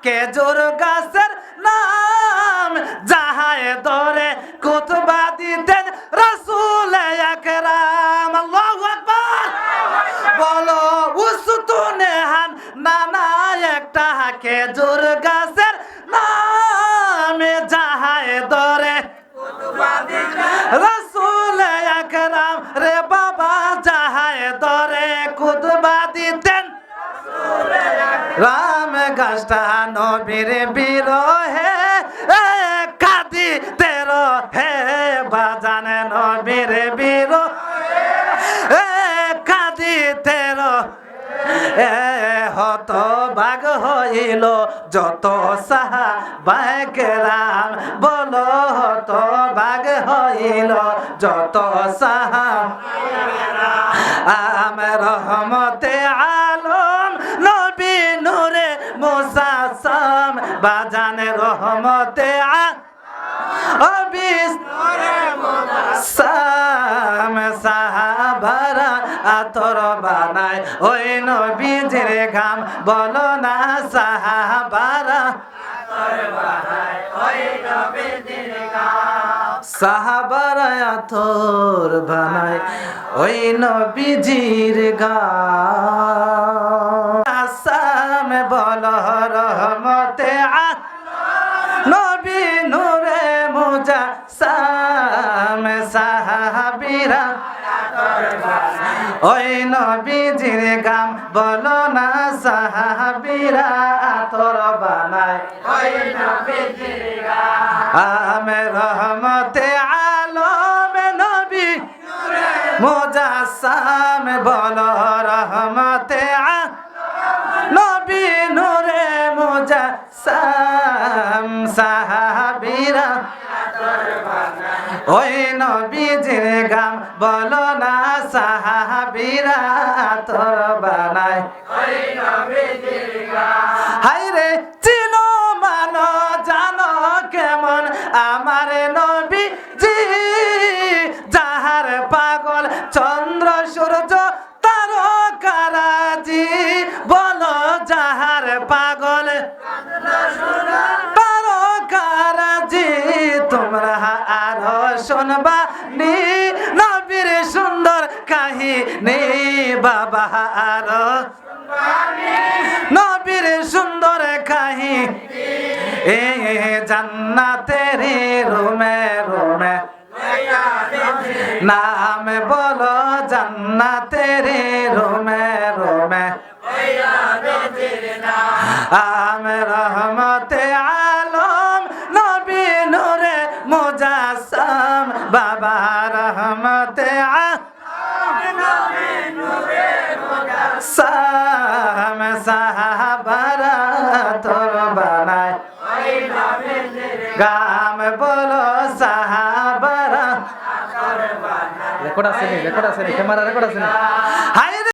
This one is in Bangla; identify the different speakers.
Speaker 1: খেজুর গাছের নাম যাহায় ধরে খুতবা দিতেন রাসূল আকরাম। আল্লাহু আকবার। বলো উসতুনে হান নানা একটা খেজুর গাছের নাম যাহায় ধরে খুতবা দিতেন রাসূল আকরাম। রে বাবা যাহায় ধরে খুতবা দিতেন রাম গাছটা নবীর বিরহে কাঁদি তেরো হে বাজান নবীর বিরহে কাঁদি তেরো হত ভাগ হইল যত সাহাবায়ে কেরাম। বলো হত ভাগ হইল যত সাহাবায়ে কেরাম। রহমতে আলম নবী নূরে মুসাসাম বাজান রহমতে সাম সাহাবারা আতর বানায় ওই নবীজির ঘাম। বলো না সাহাবারা আতর বানায় ওই নবীজির ঘাম। সাহাবারা আতর বানায় ওই নবীজির ঘাম। আসাম বলো রহমতে নবী নূরে মুজাসসাম সাহাবীরা ওই নবীজির গাম। বলো না সাহাবীরা আতর বানায় ওই নবীজির গাম। রহমতে আলম নবী নূরে মুজাসসাম। বলো রহমতে নবী নূরে মুজাসসাম সাহাবীরা ওই নবীজির গাম। বলো না সাহাবীরা আতর বানায় ওই নবীজির গাম। হায়রে চিনো মানো জানো কেমন আমার নবীজি যাহার পাগল চন্দ্র সূর্য তারকারাজি। বলো যাহার পাগল তারকারাজি তোমরা আরো শুনবা নি নবীর সুন্দর কাহিনী বাবা আরো নবীর সুন্দর কাহিনী। এ জান্নাতের রুমে রুমে নাম বলো জান্নাতের রুমে রুমে আম। রহমতে আলম নবী নূরে মুজাসসাম বাবা রহমতে সাম সাহাবারা তোর বানায় গাম। বলো সাহাবারা রেকর্ড আছে ক্যামেরা রেকর্ড আছে।